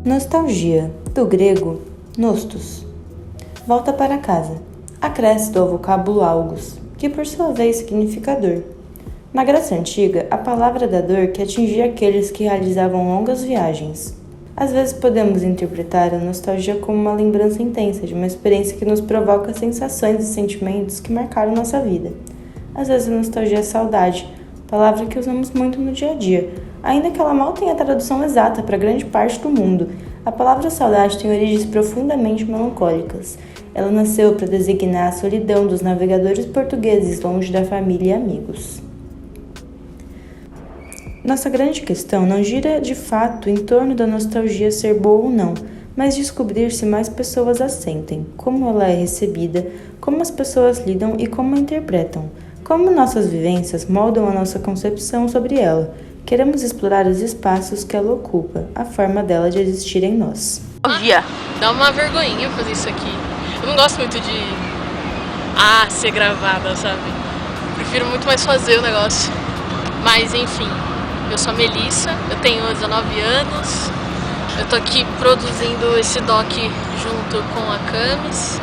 Nostalgia, do grego nostos, volta para casa, acresce ao vocábulo algos, que por sua vez significa dor. Na Grécia Antiga, a palavra da dor que atingia aqueles que realizavam longas viagens. Às vezes podemos interpretar a nostalgia como uma lembrança intensa de uma experiência que nos provoca sensações e sentimentos que marcaram nossa vida. Às vezes a nostalgia é saudade, palavra que usamos muito no dia a dia, ainda que ela mal tenha tradução exata para grande parte do mundo. A palavra saudade tem origens profundamente melancólicas. Ela nasceu para designar a solidão dos navegadores portugueses longe da família e amigos. Nossa grande questão não gira de fato em torno da nostalgia ser boa ou não, mas descobrir se mais pessoas a sentem, como ela é recebida, como as pessoas lidam e como a interpretam, como nossas vivências moldam a nossa concepção sobre ela. Queremos explorar os espaços que ela ocupa, a forma dela de existir em nós. Dá uma vergonhinha fazer isso aqui. Eu não gosto muito de ser gravada, sabe? Prefiro muito mais fazer o negócio. Mas enfim, eu sou a Melissa, eu tenho 19 anos. Eu tô aqui produzindo esse doc junto com a Camis.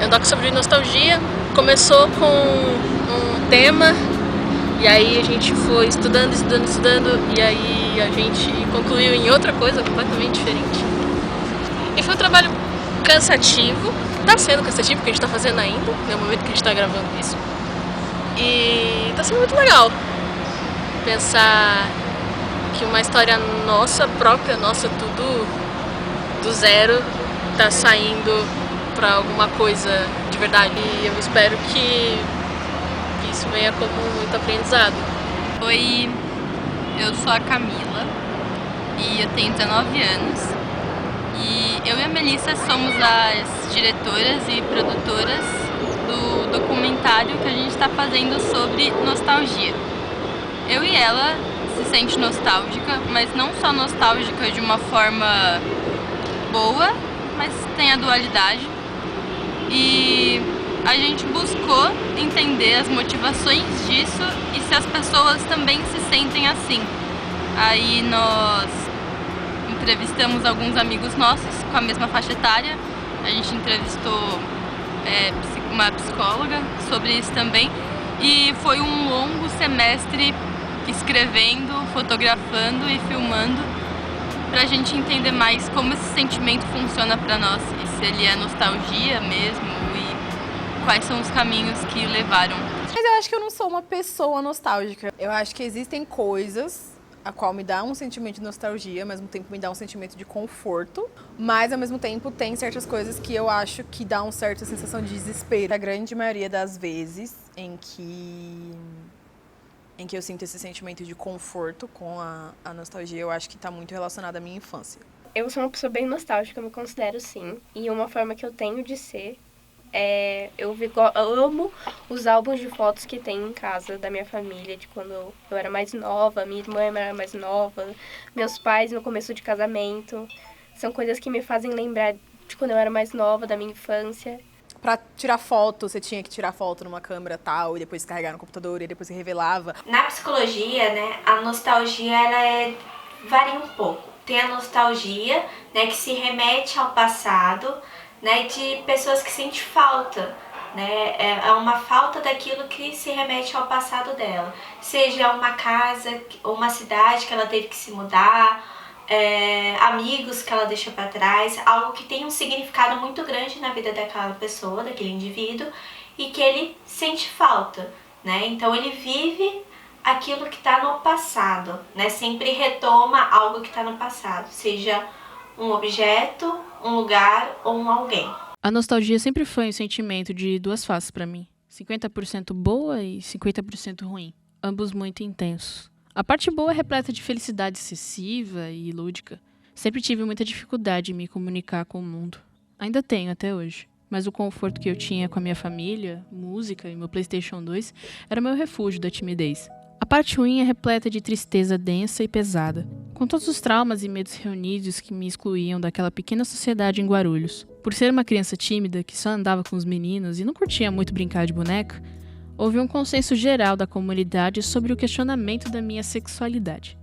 É um doc sobre nostalgia. Começou com um tema, e aí a gente foi estudando, e aí a gente concluiu em outra coisa completamente diferente. E foi um trabalho cansativo, tá sendo cansativo porque a gente tá fazendo ainda, no momento que a gente tá gravando isso. E tá sendo muito legal pensar que uma história nossa, própria, nossa, tudo do zero, tá saindo pra alguma coisa de verdade. E eu espero que isso venha como muito aprendizado. Oi, eu sou a Camila e eu tenho 19 anos. E eu e a Melissa somos as diretoras e produtoras do documentário que a gente está fazendo sobre nostalgia. Eu e ela se sente nostálgica, mas não só nostálgica de uma forma boa, mas tem a dualidade. E a gente buscou entender as motivações disso e se as pessoas também se sentem assim. Aí nós entrevistamos alguns amigos nossos com a mesma faixa etária. A gente entrevistou uma psicóloga sobre isso também. E foi um longo semestre escrevendo, fotografando e filmando pra gente entender mais como esse sentimento funciona pra nós. E se ele é nostalgia mesmo e quais são os caminhos que levaram. Mas eu acho que eu não sou uma pessoa nostálgica. Eu acho que existem coisas a qual me dá um sentimento de nostalgia, ao mesmo tempo me dá um sentimento de conforto, mas ao mesmo tempo tem certas coisas que eu acho que dá uma certa sensação de desespero. A grande maioria das vezes em que eu sinto esse sentimento de conforto com a nostalgia, eu acho que está muito relacionado à minha infância. Eu sou uma pessoa bem nostálgica, eu me considero sim, e uma forma que eu tenho de ser eu amo os álbuns de fotos que tem em casa da minha família, de quando eu era mais nova, minha irmã era mais nova, meus pais no começo de casamento. São coisas que me fazem lembrar de quando eu era mais nova, da minha infância. Pra tirar foto, você tinha que tirar foto numa câmera tal, e depois carregar no computador, e depois você revelava. Na psicologia, né, a nostalgia, ela varia um pouco. Tem a nostalgia, né, que se remete ao passado, né, de pessoas que sentem falta, né, é uma falta daquilo que se remete ao passado dela. Seja uma casa ou uma cidade que ela teve que se mudar, amigos que ela deixou para trás, algo que tem um significado muito grande na vida daquela pessoa, daquele indivíduo, e que ele sente falta, né? Então ele vive aquilo que está no passado, né? Sempre retoma algo que está no passado, seja um objeto, um lugar ou um alguém. A nostalgia sempre foi um sentimento de duas faces para mim, 50% boa e 50% ruim, ambos muito intensos. A parte boa é repleta de felicidade excessiva e lúdica. Sempre tive muita dificuldade em me comunicar com o mundo. Ainda tenho até hoje. Mas o conforto que eu tinha com a minha família, música e meu PlayStation 2 era meu refúgio da timidez. A parte ruim é repleta de tristeza densa e pesada, com todos os traumas e medos reunidos que me excluíam daquela pequena sociedade em Guarulhos. Por ser uma criança tímida que só andava com os meninos e não curtia muito brincar de boneca, houve um consenso geral da comunidade sobre o questionamento da minha sexualidade.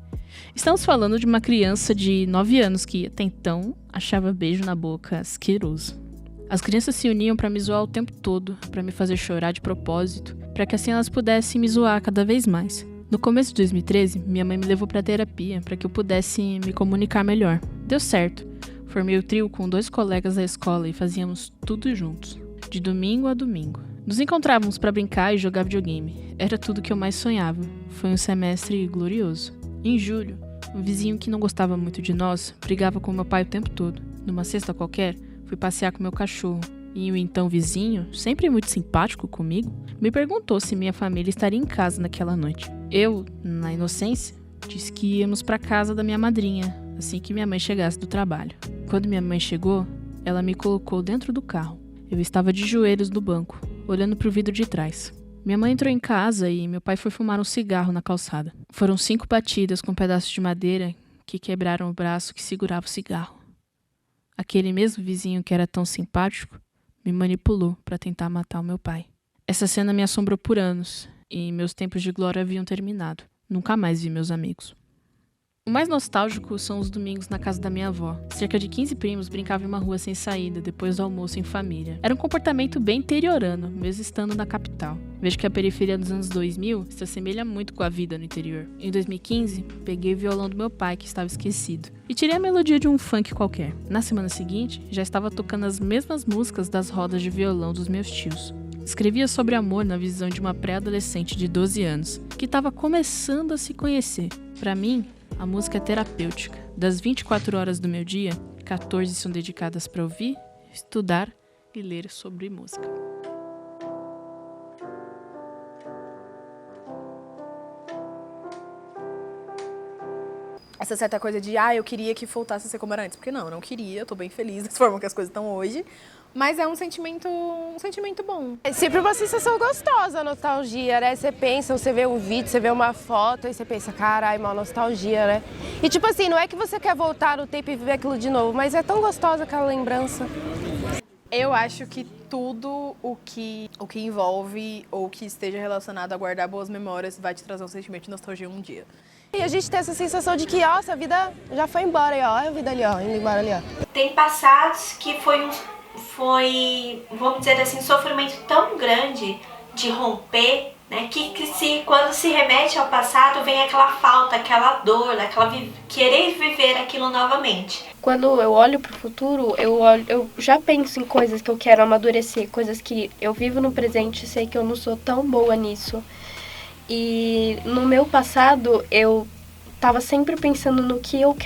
Estamos falando de uma criança de 9 anos que, até então, achava beijo na boca asqueroso. As crianças se uniam para me zoar o tempo todo, para me fazer chorar de propósito, para que assim elas pudessem me zoar cada vez mais. No começo de 2013, minha mãe me levou para terapia para que eu pudesse me comunicar melhor. Deu certo. Formei o trio com 2 colegas da escola e fazíamos tudo juntos, de domingo a domingo. Nos encontrávamos para brincar e jogar videogame. Era tudo que eu mais sonhava. Foi um semestre glorioso. Em julho, um vizinho que não gostava muito de nós brigava com meu pai o tempo todo. Numa sexta qualquer, fui passear com meu cachorro. E o então vizinho, sempre muito simpático comigo, me perguntou se minha família estaria em casa naquela noite. Eu, na inocência, disse que íamos para casa da minha madrinha, assim que minha mãe chegasse do trabalho. Quando minha mãe chegou, ela me colocou dentro do carro. Eu estava de joelhos no banco, olhando para o vidro de trás. Minha mãe entrou em casa e meu pai foi fumar um cigarro na calçada. Foram 5 batidas com pedaços de madeira que quebraram o braço que segurava o cigarro. Aquele mesmo vizinho que era tão simpático me manipulou para tentar matar o meu pai. Essa cena me assombrou por anos e meus tempos de glória haviam terminado. Nunca mais vi meus amigos. O mais nostálgico são os domingos na casa da minha avó. Cerca de 15 primos brincavam em uma rua sem saída, depois do almoço em família. Era um comportamento bem interiorano, mesmo estando na capital. Vejo que a periferia dos anos 2000 se assemelha muito com a vida no interior. Em 2015, peguei o violão do meu pai, que estava esquecido, e tirei a melodia de um funk qualquer. Na semana seguinte, já estava tocando as mesmas músicas das rodas de violão dos meus tios. Escrevia sobre amor na visão de uma pré-adolescente de 12 anos, que estava começando a se conhecer. Para mim, a música é terapêutica. Das 24 horas do meu dia, 14 são dedicadas para ouvir, estudar e ler sobre música. Essa certa coisa de, eu queria que voltasse a ser como era antes. Porque não, eu não queria, eu tô bem feliz da forma que as coisas estão hoje. Mas é um sentimento bom. É sempre uma sensação gostosa, a nostalgia, né? Você pensa, você vê um vídeo, você vê uma foto e você pensa, caralho, uma nostalgia, né? E tipo assim, não é que você quer voltar no tempo e viver aquilo de novo, mas é tão gostosa aquela lembrança. Eu acho que tudo o que envolve ou que esteja relacionado a guardar boas memórias vai te trazer um sentimento de nostalgia um dia. E a gente tem essa sensação de que, nossa, a vida já foi embora, aí, ó, a vida ali, ó, indo embora ali, ó. Tem passados que foi, vamos dizer assim, um sofrimento tão grande de romper, né, que quando se remete ao passado vem aquela falta, aquela dor, querer viver aquilo novamente. Quando eu olho pro futuro, eu já penso em coisas que eu quero amadurecer, coisas que eu vivo no presente e sei que eu não sou tão boa nisso. E no meu passado, eu tava sempre pensando no que eu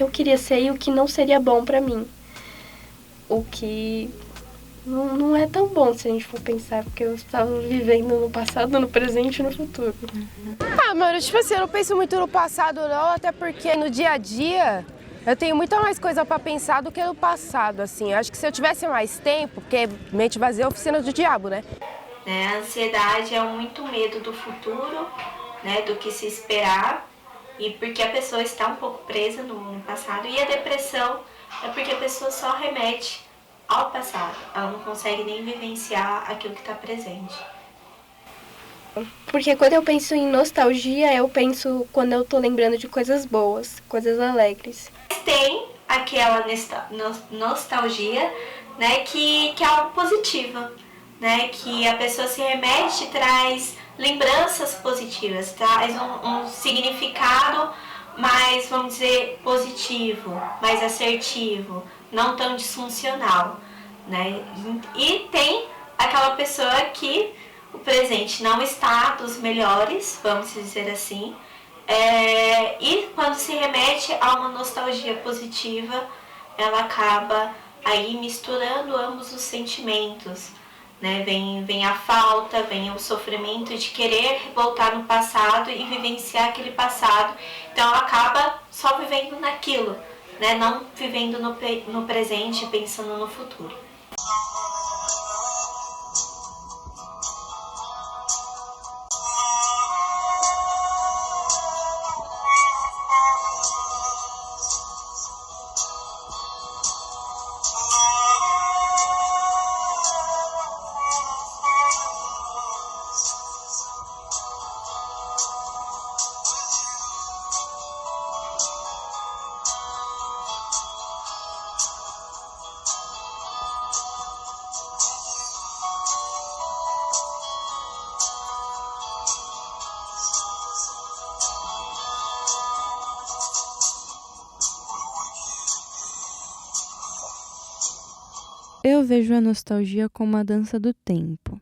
queria ser e o que não seria bom pra mim. O que não é tão bom se a gente for pensar, porque eu estava vivendo no passado, no presente e no futuro. Mano, tipo assim, eu não penso muito no passado não, até porque no dia a dia eu tenho muita mais coisa pra pensar do que no passado, assim. Eu acho que se eu tivesse mais tempo, porque mente vazia é a oficina do diabo, né? A ansiedade é muito medo do futuro, né, do que se esperar, e porque a pessoa está um pouco presa no passado. E a depressão é porque a pessoa só remete ao passado, ela não consegue nem vivenciar aquilo que está presente. Porque quando eu penso em nostalgia, eu penso quando eu tô lembrando de coisas boas, coisas alegres. Tem aquela nostalgia, né, que é algo positiva, né, que a pessoa se remete e traz lembranças positivas, traz um significado mais, vamos dizer, positivo, mais assertivo, não tão disfuncional, né? E tem aquela pessoa que o presente não está dos melhores, vamos dizer assim, e quando se remete a uma nostalgia positiva, ela acaba aí misturando ambos os sentimentos, né? Vem a falta, vem o sofrimento de querer voltar no passado e vivenciar aquele passado. Então ela acaba só vivendo naquilo, né? Não vivendo no presente, pensando no futuro. Eu vejo a nostalgia como a dança do tempo.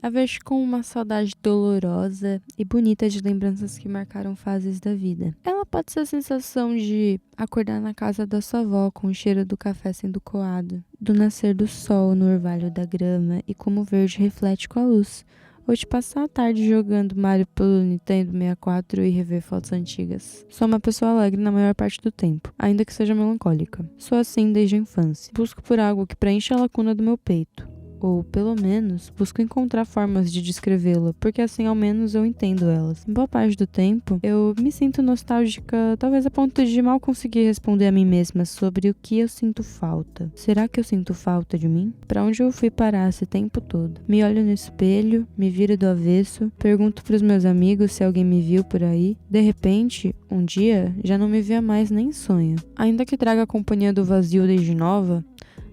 A vejo como uma saudade dolorosa e bonita de lembranças que marcaram fases da vida. Ela pode ser a sensação de acordar na casa da sua avó com o cheiro do café sendo coado, do nascer do sol no orvalho da grama e como o verde reflete com a luz, ou de passar a tarde jogando Mario pelo Nintendo 64 e rever fotos antigas. Sou uma pessoa alegre na maior parte do tempo, ainda que seja melancólica. Sou assim desde a infância. Busco por algo que preencha a lacuna do meu peito. Ou, pelo menos, busco encontrar formas de descrevê-la, porque assim ao menos eu entendo elas. Em boa parte do tempo, eu me sinto nostálgica, talvez a ponto de mal conseguir responder a mim mesma sobre o que eu sinto falta. Será que eu sinto falta de mim? Pra onde eu fui parar esse tempo todo? Me olho no espelho, me viro do avesso, pergunto pros meus amigos se alguém me viu por aí. De repente, um dia, já não me via mais nem em sonho. Ainda que traga a companhia do vazio desde nova,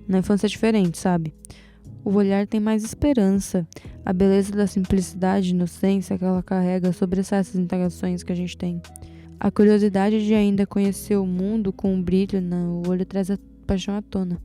na infância é diferente, sabe? O olhar tem mais esperança. A beleza da simplicidade e inocência que ela carrega sobressai essas indagações que a gente tem. A curiosidade de ainda conhecer o mundo com um brilho no olho traz a paixão à tona.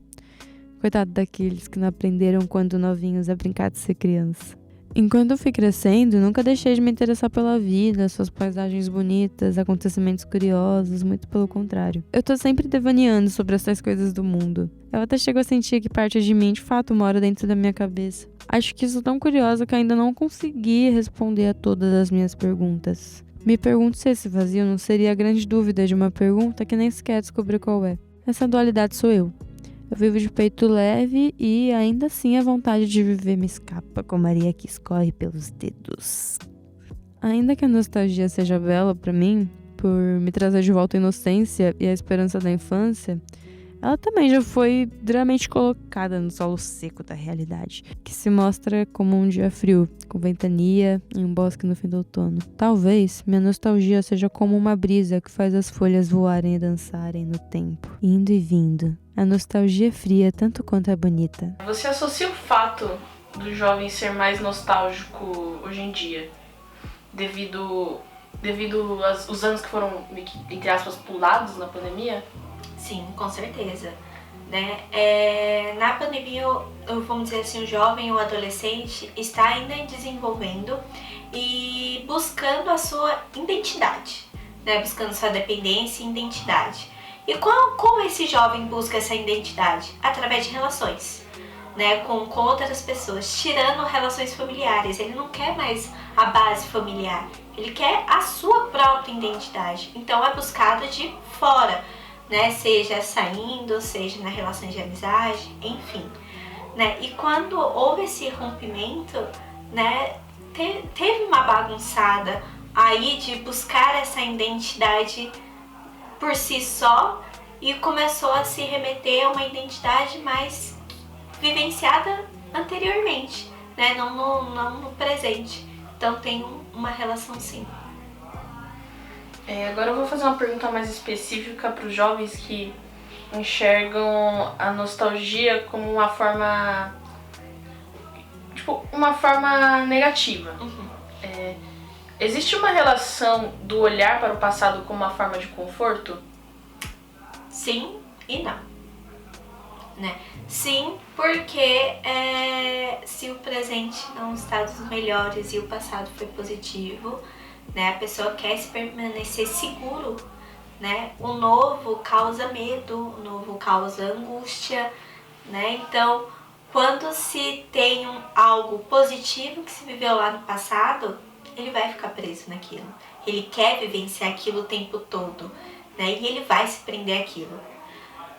Coitado daqueles que não aprenderam quando novinhos a brincar de ser criança. Enquanto eu fui crescendo, nunca deixei de me interessar pela vida, suas paisagens bonitas, acontecimentos curiosos, muito pelo contrário. Eu tô sempre devaneando sobre essas coisas do mundo. Eu até chego a sentir que parte de mim, de fato, mora dentro da minha cabeça. Acho que sou tão curiosa que ainda não consegui responder a todas as minhas perguntas. Me pergunto se esse vazio não seria a grande dúvida de uma pergunta que nem sequer descobri qual é. Essa dualidade sou eu. Eu vivo de peito leve e ainda assim a vontade de viver me escapa como a areia que escorre pelos dedos. Ainda que a nostalgia seja bela pra mim, por me trazer de volta a inocência e a esperança da infância, ela também já foi duramente colocada no solo seco da realidade, que se mostra como um dia frio, com ventania em um bosque no fim do outono. Talvez minha nostalgia seja como uma brisa que faz as folhas voarem e dançarem no tempo, indo e vindo. A nostalgia é fria tanto quanto é bonita. Você associa o fato do jovem ser mais nostálgico hoje em dia, devido aos anos que foram, entre aspas, pulados na pandemia? Sim, com certeza. Né? Na pandemia, vamos dizer assim, o jovem ou adolescente está ainda desenvolvendo e buscando a sua identidade, né? Buscando sua dependência e identidade. E como esse jovem busca essa identidade? Através de relações, né? Com outras pessoas, tirando relações familiares. Ele não quer mais a base familiar, ele quer a sua própria identidade. Então é buscado de fora, né? Seja saindo, seja na relação de amizade, enfim. Né? E quando houve esse rompimento, né? Teve uma bagunçada aí de buscar essa identidade por si só e começou a se remeter a uma identidade mais vivenciada anteriormente, né? Não no presente. Então tem uma relação sim. Agora eu vou fazer uma pergunta mais específica para os jovens que enxergam a nostalgia como uma forma, uma forma negativa. Existe uma relação do olhar para o passado como uma forma de conforto? Sim e não. Né? Sim, porque se o presente não está dos melhores e o passado foi positivo, né? A pessoa quer se permanecer seguro, né? O novo causa medo, o novo causa angústia, né? Então, quando se tem algo positivo que se viveu lá no passado, ele vai ficar preso naquilo. Ele quer vivenciar aquilo o tempo todo, né? E ele vai se prender àquilo.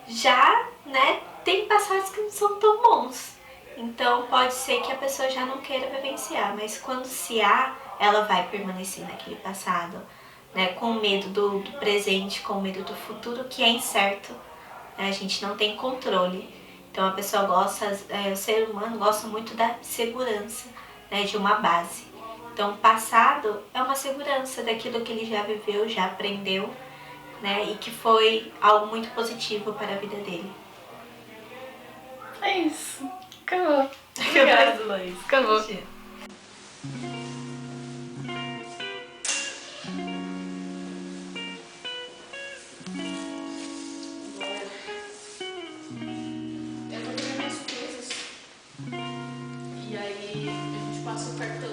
Já, né, tem passados que não são tão bons. Então pode ser que a pessoa já não queira vivenciar, mas quando se há, ela vai permanecer naquele passado, né, com medo do presente, com medo do futuro, que é incerto, né? A gente não tem controle. Então a pessoa gosta, o ser humano gosta muito da segurança, né, de uma base. Então o passado é uma segurança daquilo que ele já viveu, já aprendeu, né, e que foi algo muito positivo para a vida dele. É isso. Acabou. Obrigada, Laís. Acabou. passo cartão